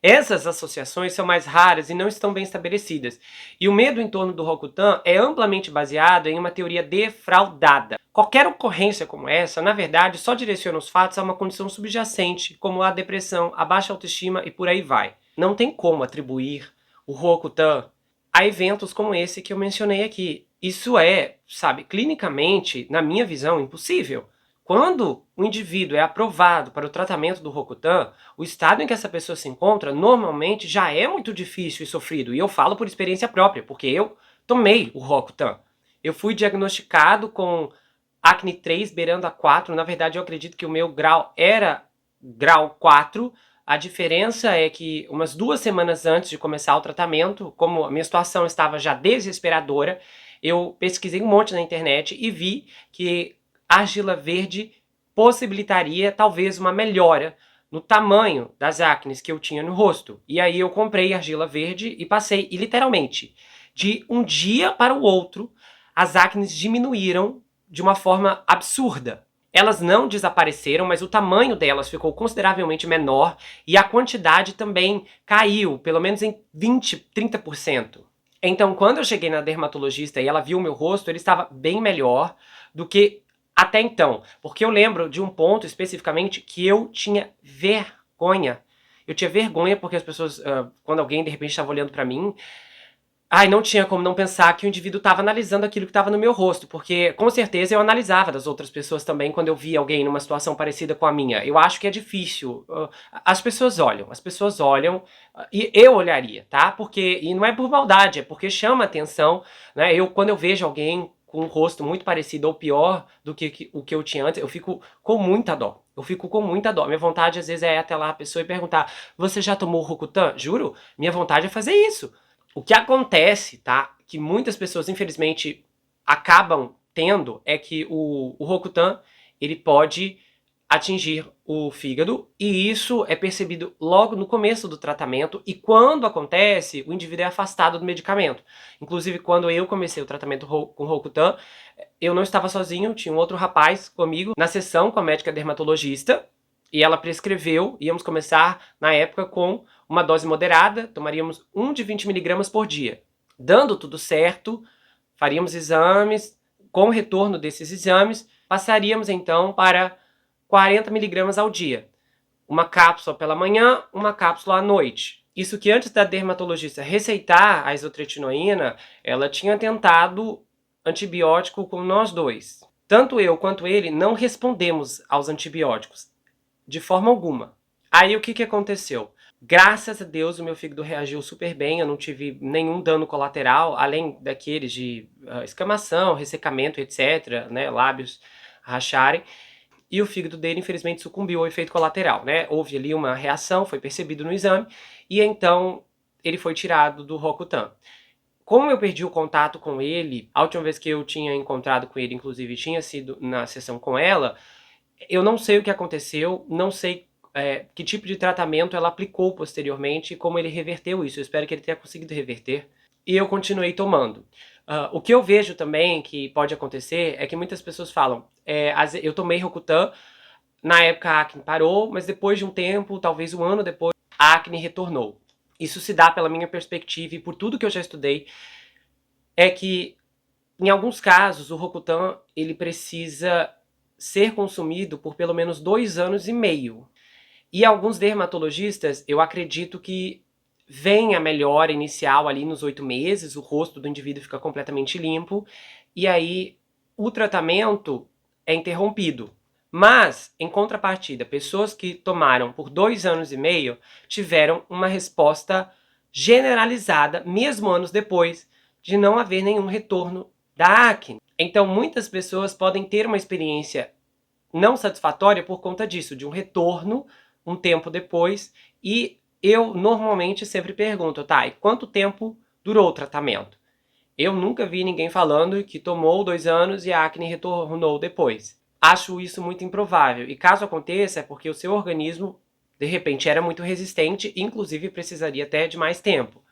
Essas associações são mais raras e não estão bem estabelecidas. E o medo em torno do Rokutan é amplamente baseado em uma teoria defraudada. Qualquer ocorrência como essa, na verdade, só direciona os fatos a uma condição subjacente, como a depressão, a baixa autoestima e por aí vai. Não tem como atribuir o Rokutan a eventos como esse que eu mencionei aqui. Isso é, sabe, clinicamente, na minha visão, impossível. Quando o indivíduo é aprovado para o tratamento do Rokutan, o estado em que essa pessoa se encontra normalmente já é muito difícil e sofrido. E eu falo por experiência própria, porque eu tomei o Rokutan. Eu fui diagnosticado com acne 3 beirando a 4. Na verdade, eu acredito que o meu grau era grau 4. A diferença é que umas 2 semanas antes de começar o tratamento, como a minha situação estava já desesperadora, eu pesquisei um monte na internet e vi que a argila verde possibilitaria talvez uma melhora no tamanho das acnes que eu tinha no rosto. E aí eu comprei argila verde e passei, e literalmente, de um dia para o outro, as acnes diminuíram de uma forma absurda. Elas não desapareceram, mas o tamanho delas ficou consideravelmente menor e a quantidade também caiu, pelo menos em 20, 30%. Então, quando eu cheguei na dermatologista e ela viu o meu rosto, ele estava bem melhor do que até então. Porque eu lembro de um ponto especificamente que eu tinha vergonha. Eu tinha vergonha porque as pessoas, quando alguém de repente estava olhando pra mim, ai, não tinha como não pensar que o indivíduo estava analisando aquilo que estava no meu rosto, porque com certeza eu analisava das outras pessoas também quando eu via alguém numa situação parecida com a minha. Eu acho que é difícil. As pessoas olham, e eu olharia, tá? Porque, e não é por maldade, é porque chama atenção, né? Quando eu vejo alguém com um rosto muito parecido ou pior do que o que eu tinha antes, eu fico com muita dó. Eu fico com muita dó. Minha vontade às vezes é ir até lá a pessoa e perguntar: você já tomou o Rokutan? Juro, minha vontade é fazer isso. O que acontece, tá? Que muitas pessoas, infelizmente, acabam tendo é que o Rokutan, ele pode atingir o fígado e isso é percebido logo no começo do tratamento e quando acontece, o indivíduo é afastado do medicamento. Inclusive, quando eu comecei o tratamento com Rokutan, eu não estava sozinho, tinha um outro rapaz comigo na sessão com a médica dermatologista e ela prescreveu, íamos começar na época com uma dose moderada, tomaríamos um de 20 miligramas por dia. Dando tudo certo, faríamos exames, com o retorno desses exames, passaríamos então para 40 miligramas ao dia. Uma cápsula pela manhã, uma cápsula à noite. Isso que antes da dermatologista receitar a isotretinoína, ela tinha tentado antibiótico com nós dois. Tanto eu quanto ele não respondemos aos antibióticos, de forma alguma. Aí o que aconteceu? Graças a Deus o meu fígado reagiu super bem, eu não tive nenhum dano colateral, além daqueles de escamação, ressecamento, etc, né, lábios racharem. E o fígado dele, infelizmente, sucumbiu ao efeito colateral, né? Houve ali uma reação, foi percebido no exame, e então ele foi tirado do Rokutan. Como eu perdi o contato com ele, a última vez que eu tinha encontrado com ele, inclusive, tinha sido na sessão com ela, eu não sei o que aconteceu, não sei que tipo de tratamento ela aplicou posteriormente e como ele reverteu isso. Eu espero que ele tenha conseguido reverter. E eu continuei tomando. O que eu vejo também que pode acontecer é que muitas pessoas falam, eu tomei Rokutan, na época a acne parou, mas depois de um tempo, talvez um ano depois, a acne retornou. Isso se dá pela minha perspectiva e por tudo que eu já estudei, é que em alguns casos o Rokutan ele precisa ser consumido por pelo menos 2 anos e meio. E alguns dermatologistas, eu acredito que vem a melhora inicial ali nos 8 meses, o rosto do indivíduo fica completamente limpo, e aí o tratamento é interrompido. Mas, em contrapartida, pessoas que tomaram por 2 anos e meio tiveram uma resposta generalizada, mesmo anos depois, de não haver nenhum retorno da acne. Então, muitas pessoas podem ter uma experiência não satisfatória por conta disso, de um retorno um tempo depois, e eu normalmente sempre pergunto, tá, e quanto tempo durou o tratamento? Eu nunca vi ninguém falando que tomou 2 anos e a acne retornou depois. Acho isso muito improvável, e caso aconteça é porque o seu organismo, de repente, era muito resistente, inclusive precisaria até de mais tempo.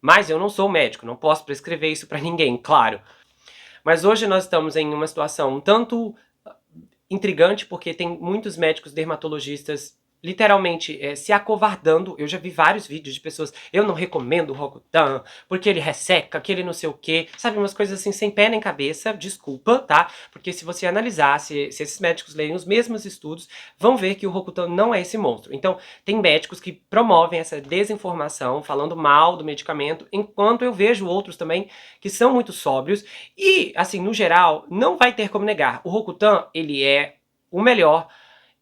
Mas eu não sou médico, não posso prescrever isso para ninguém, claro. Mas hoje nós estamos em uma situação um tanto intrigante, porque tem muitos médicos dermatologistas literalmente se acovardando. Eu já vi vários vídeos de pessoas, eu não recomendo o Rokutan, porque ele resseca, que ele não sei o quê, sabe, umas coisas assim sem pé nem cabeça, desculpa, tá? Porque se você analisar, se esses médicos lerem os mesmos estudos, vão ver que o Rokutan não é esse monstro. Então, tem médicos que promovem essa desinformação, falando mal do medicamento, enquanto eu vejo outros também que são muito sóbrios, e, assim, no geral, não vai ter como negar, o Rokutan, ele é o melhor,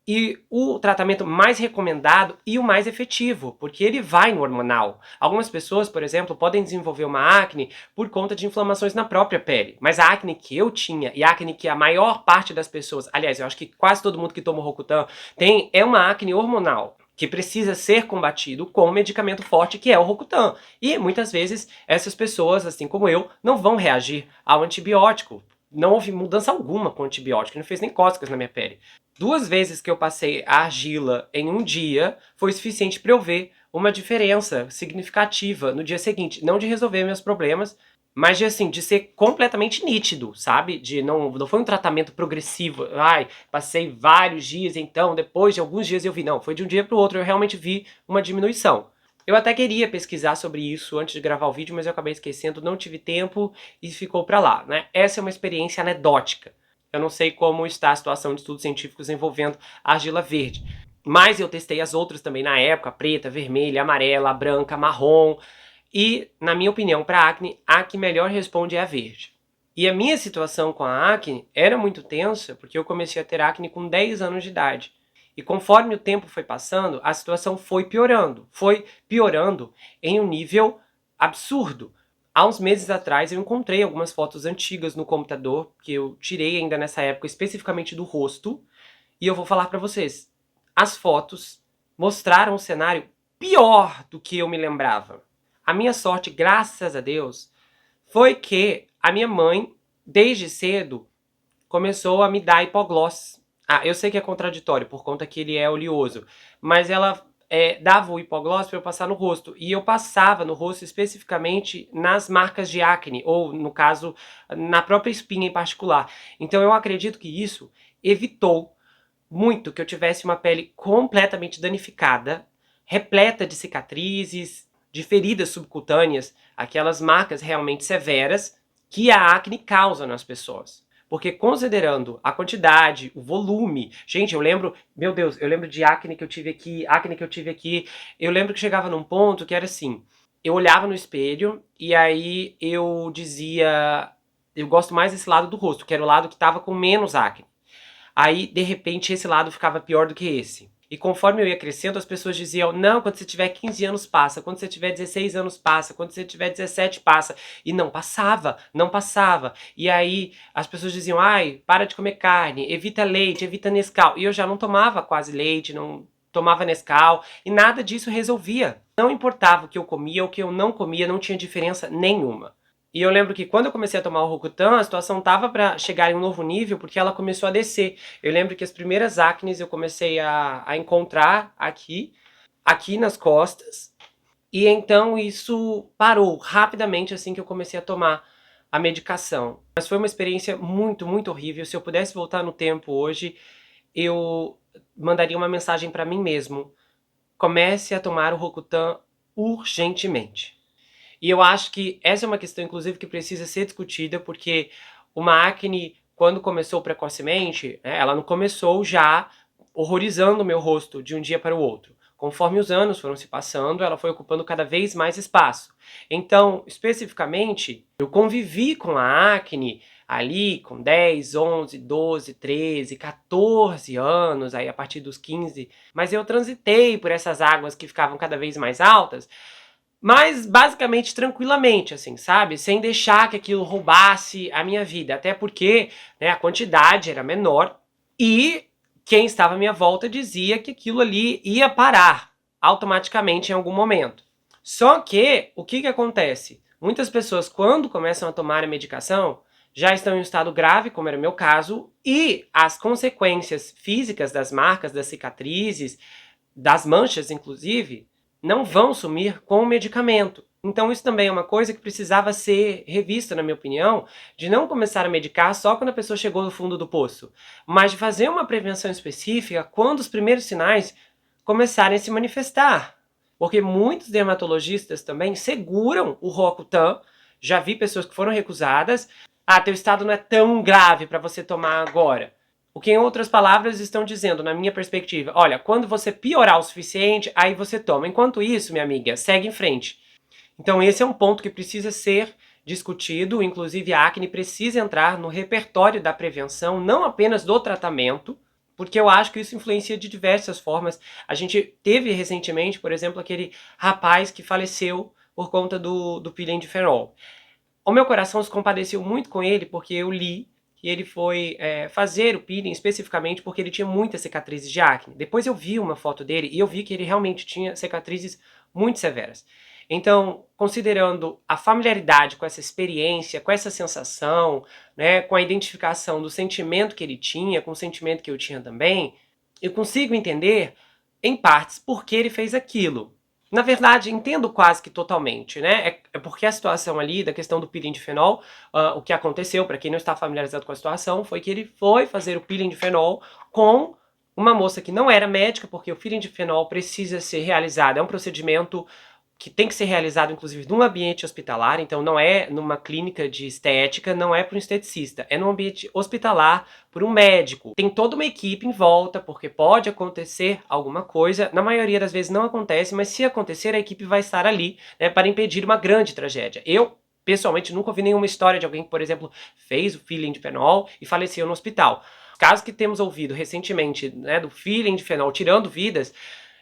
e o tratamento mais recomendado e o mais efetivo, porque ele vai no hormonal. Algumas pessoas, por exemplo, podem desenvolver uma acne por conta de inflamações na própria pele, mas a acne que eu tinha e a acne que a maior parte das pessoas, aliás, eu acho que quase todo mundo que toma Rokutan tem, é uma acne hormonal que precisa ser combatido com um medicamento forte que é o Rokutan. E muitas vezes essas pessoas, assim como eu, não vão reagir ao antibiótico. Não houve mudança alguma com o antibiótico, não fez nem cócegas na minha pele. 2 vezes que eu passei a argila em um dia foi suficiente para eu ver uma diferença significativa no dia seguinte. Não de resolver meus problemas, mas de, assim, de ser completamente nítido, sabe? De não foi um tratamento progressivo. Ai, passei vários dias, então depois de alguns dias eu vi. Não, foi de um dia para o outro, eu realmente vi uma diminuição. Eu até queria pesquisar sobre isso antes de gravar o vídeo, mas eu acabei esquecendo, não tive tempo e ficou para lá, né? Essa é uma experiência anedótica. Eu não sei como está a situação de estudos científicos envolvendo a argila verde. Mas eu testei as outras também na época, a preta, a vermelha, a amarela, a branca, a marrom. E, na minha opinião, para acne, a que melhor responde é a verde. E a minha situação com a acne era muito tensa, porque eu comecei a ter acne com 10 anos de idade. E conforme o tempo foi passando, a situação foi piorando. Foi piorando em um nível absurdo. Há uns meses atrás eu encontrei algumas fotos antigas no computador, que eu tirei ainda nessa época, especificamente do rosto, e eu vou falar pra vocês. As fotos mostraram um cenário pior do que eu me lembrava. A minha sorte, graças a Deus, foi que a minha mãe, desde cedo, começou a me dar hipogloss. Ah, eu sei que é contraditório, por conta que ele é oleoso, mas ela dava o hipogloss para eu passar no rosto. E eu passava no rosto especificamente nas marcas de acne, ou, no caso, na própria espinha em particular. Então eu acredito que isso evitou muito que eu tivesse uma pele completamente danificada, repleta de cicatrizes, de feridas subcutâneas, aquelas marcas realmente severas que a acne causa nas pessoas. Porque considerando a quantidade, o volume, gente, eu lembro, meu Deus, eu lembro de acne que eu tive aqui, eu lembro que chegava num ponto que era assim, eu olhava no espelho e aí eu dizia, eu gosto mais desse lado do rosto, que era o lado que estava com menos acne. Aí, de repente, esse lado ficava pior do que esse. E conforme eu ia crescendo, as pessoas diziam, não, quando você tiver 15 anos passa, quando você tiver 16 anos passa, quando você tiver 17 passa. E não passava, não passava. E aí as pessoas diziam, ai, para de comer carne, evita leite, evita Nescau. E eu já não tomava quase leite, não tomava Nescau, e nada disso resolvia. Não importava o que eu comia ou o que eu não comia, não tinha diferença nenhuma. E eu lembro que quando eu comecei a tomar o Rocutan, a situação tava para chegar em um novo nível, porque ela começou a descer. Eu lembro que as primeiras acnes eu comecei a encontrar aqui nas costas, e então isso parou rapidamente assim que eu comecei a tomar a medicação. Mas foi uma experiência muito, muito horrível. Se eu pudesse voltar no tempo hoje, eu mandaria uma mensagem para mim mesmo. Comece a tomar o Rocutan urgentemente. E eu acho que essa é uma questão, inclusive, que precisa ser discutida, porque uma acne, quando começou precocemente, né, ela não começou já horrorizando o meu rosto de um dia para o outro. Conforme os anos foram se passando, ela foi ocupando cada vez mais espaço. Então, especificamente, eu convivi com a acne ali com 10, 11, 12, 13, 14 anos, aí a partir dos 15, mas eu transitei por essas águas que ficavam cada vez mais altas, mas basicamente tranquilamente, assim, sabe? Sem deixar que aquilo roubasse a minha vida. Até porque, né, a quantidade era menor e quem estava à minha volta dizia que aquilo ali ia parar automaticamente em algum momento. Só que, o que acontece? Muitas pessoas, quando começam a tomar a medicação, já estão em um estado grave, como era o meu caso, e as consequências físicas das marcas, das cicatrizes, das manchas, inclusive, não vão sumir com o medicamento. Então isso também é uma coisa que precisava ser revista, na minha opinião, de não começar a medicar só quando a pessoa chegou no fundo do poço, mas de fazer uma prevenção específica quando os primeiros sinais começarem a se manifestar. Porque muitos dermatologistas também seguram o Roacutan. Já vi pessoas que foram recusadas. Ah, teu estado não é tão grave para você tomar agora. O que, em outras palavras, estão dizendo, na minha perspectiva, olha, quando você piorar o suficiente, aí você toma. Enquanto isso, minha amiga, segue em frente. Então esse é um ponto que precisa ser discutido, inclusive a acne precisa entrar no repertório da prevenção, não apenas do tratamento, porque eu acho que isso influencia de diversas formas. A gente teve recentemente, por exemplo, aquele rapaz que faleceu por conta do peeling de fenol. O meu coração se compadeceu muito com ele, porque eu li que ele foi fazer o peeling especificamente porque ele tinha muitas cicatrizes de acne. Depois eu vi uma foto dele e eu vi que ele realmente tinha cicatrizes muito severas. Então, considerando a familiaridade com essa experiência, com essa sensação, né, com a identificação do sentimento que ele tinha, com o sentimento que eu tinha também, eu consigo entender, em partes, por que ele fez aquilo. Na verdade, entendo quase que totalmente, né? É porque a situação ali, da questão do peeling de fenol, o que aconteceu, para quem não está familiarizado com a situação, foi que ele foi fazer o peeling de fenol com uma moça que não era médica, porque o peeling de fenol precisa ser realizado, é um procedimento que tem que ser realizado, inclusive, num ambiente hospitalar, então não é numa clínica de estética, não é para um esteticista, é num ambiente hospitalar por um médico. Tem toda uma equipe em volta, porque pode acontecer alguma coisa, na maioria das vezes não acontece, mas se acontecer, a equipe vai estar ali, né, para impedir uma grande tragédia. Eu, pessoalmente, nunca ouvi nenhuma história de alguém que, por exemplo, fez o peeling de fenol e faleceu no hospital. Os casos que temos ouvido recentemente, né, do peeling de fenol tirando vidas,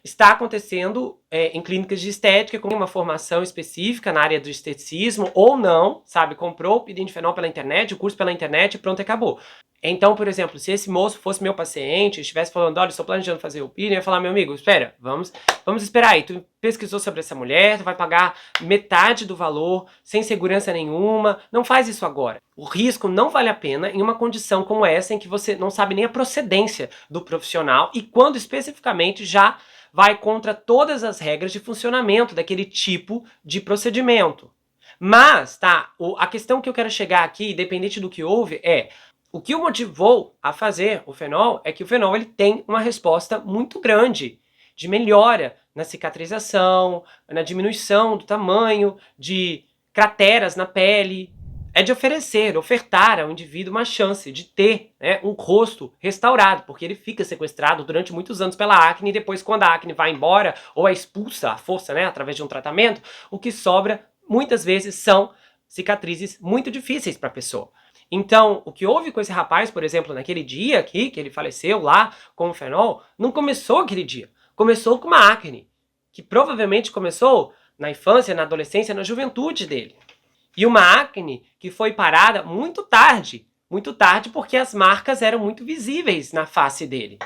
está acontecendo em clínicas de estética com uma formação específica na área do esteticismo ou não, sabe? Comprou o peeling de fenol pela internet, o curso pela internet e pronto, acabou. Então, por exemplo, se esse moço fosse meu paciente, estivesse falando, olha, estou planejando fazer o peeling, eu ia falar, meu amigo, espera, vamos esperar aí. Tu pesquisou sobre essa mulher, tu vai pagar metade do valor, sem segurança nenhuma, não faz isso agora. O risco não vale a pena em uma condição como essa, em que você não sabe nem a procedência do profissional e quando especificamente já vai contra todas as regras de funcionamento daquele tipo de procedimento. Mas, tá, a questão que eu quero chegar aqui, independente do que houve, é o que o motivou a fazer o fenol é que o fenol ele tem uma resposta muito grande de melhora na cicatrização, na diminuição do tamanho, de crateras na pele, é de ofertar ao indivíduo uma chance de ter, né, um rosto restaurado, porque ele fica sequestrado durante muitos anos pela acne e depois quando a acne vai embora ou é expulsa à força, né, através de um tratamento, o que sobra muitas vezes são cicatrizes muito difíceis para a pessoa. Então, o que houve com esse rapaz, por exemplo, naquele dia aqui, que ele faleceu lá com o fenol, não começou aquele dia. Começou com uma acne, que provavelmente começou na infância, na adolescência, na juventude dele. E uma acne que foi parada muito tarde porque as marcas eram muito visíveis na face dele.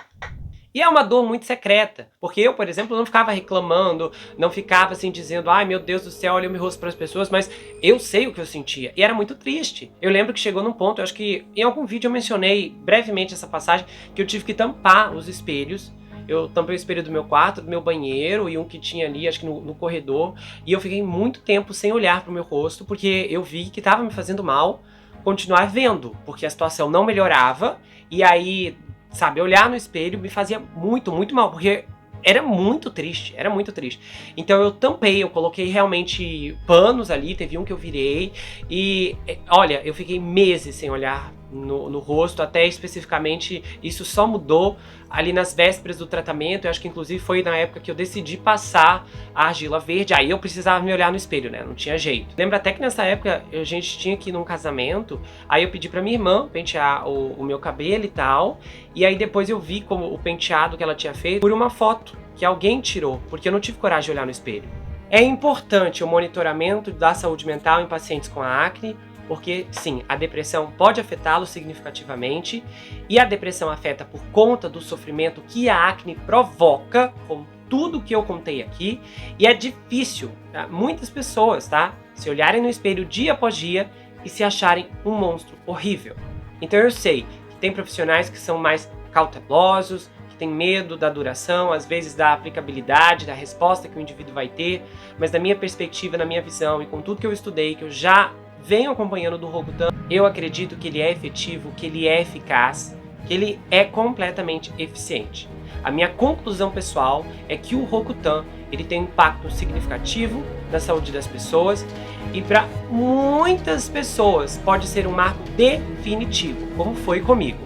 E é uma dor muito secreta, porque eu, por exemplo, não ficava reclamando, não ficava assim dizendo, ai meu Deus do céu, olha o meu rosto para as pessoas, mas eu sei o que eu sentia, e era muito triste. Eu lembro que chegou num ponto, eu acho que em algum vídeo eu mencionei brevemente essa passagem, que eu tive que tampar os espelhos. Eu tampei o espelho do meu quarto, do meu banheiro e um que tinha ali, acho que no corredor. E eu fiquei muito tempo sem olhar pro meu rosto, porque eu vi que estava me fazendo mal continuar vendo, porque a situação não melhorava. E aí, sabe, olhar no espelho me fazia muito, muito mal, porque era muito triste, era muito triste. Então eu tampei, eu coloquei realmente panos ali, teve um que eu virei. E, olha, eu fiquei meses sem olhar no rosto, até especificamente isso só mudou ali nas vésperas do tratamento. Eu acho que inclusive foi na época que eu decidi passar a argila verde, aí eu precisava me olhar no espelho, né, não tinha jeito. Lembro até que nessa época a gente tinha que ir num casamento, aí eu pedi pra minha irmã pentear o meu cabelo e tal, e aí depois eu vi como o penteado que ela tinha feito por uma foto que alguém tirou, porque eu não tive coragem de olhar no espelho. É importante o monitoramento da saúde mental em pacientes com acne, porque, sim, a depressão pode afetá-lo significativamente, e a depressão afeta por conta do sofrimento que a acne provoca, com tudo que eu contei aqui, e é difícil, tá? Muitas pessoas, tá, se olharem no espelho dia após dia e se acharem um monstro horrível. Então eu sei que tem profissionais que são mais cautelosos, que têm medo da duração, às vezes da aplicabilidade, da resposta que o indivíduo vai ter, mas da minha perspectiva, na minha visão, e com tudo que eu estudei, que eu já venho acompanhando do Roacutan, eu acredito que ele é efetivo, que ele é eficaz, que ele é completamente eficiente. A minha conclusão pessoal é que o Rokutan, ele tem um impacto significativo na saúde das pessoas e para muitas pessoas pode ser um marco definitivo, como foi comigo.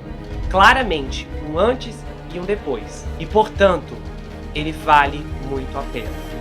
Claramente, um antes e um depois. E, portanto, ele vale muito a pena.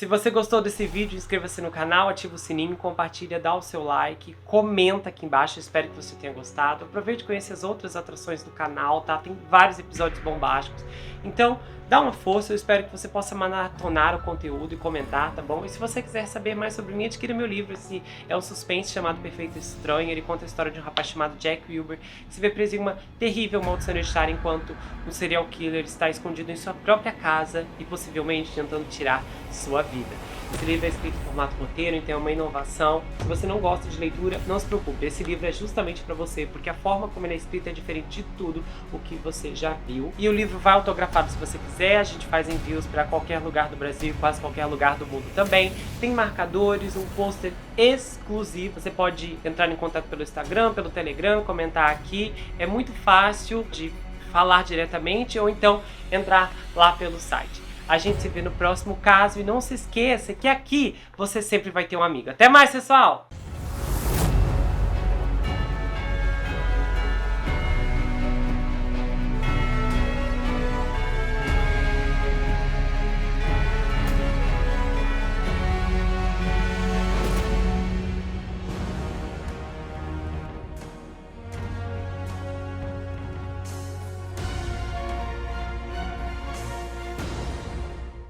Se você gostou desse vídeo, inscreva-se no canal, ativa o sininho, compartilha, dá o seu like, comenta aqui embaixo, espero que você tenha gostado. Aproveite e conheça as outras atrações do canal, tá? Tem vários episódios bombásticos. Então, dá uma força, eu espero que você possa maratonar o conteúdo e comentar, tá bom? E se você quiser saber mais sobre mim, adquira meu livro. Esse é um suspense chamado Perfeito Estranho. Ele conta a história de um rapaz chamado Jack Wilbur, que se vê preso em uma terrível maldição hereditária enquanto um serial killer está escondido em sua própria casa e possivelmente tentando tirar sua vida. Esse livro é escrito em formato roteiro, então é uma inovação. Se você não gosta de leitura, não se preocupe, esse livro é justamente para você, porque a forma como ele é escrito é diferente de tudo o que você já viu. E o livro vai autografado se você quiser, a gente faz envios para qualquer lugar do Brasil, quase qualquer lugar do mundo também. Tem marcadores, um pôster exclusivo, você pode entrar em contato pelo Instagram, pelo Telegram, comentar aqui, é muito fácil de falar diretamente ou então entrar lá pelo site. A gente se vê no próximo caso e não se esqueça que aqui você sempre vai ter um amigo. Até mais, pessoal!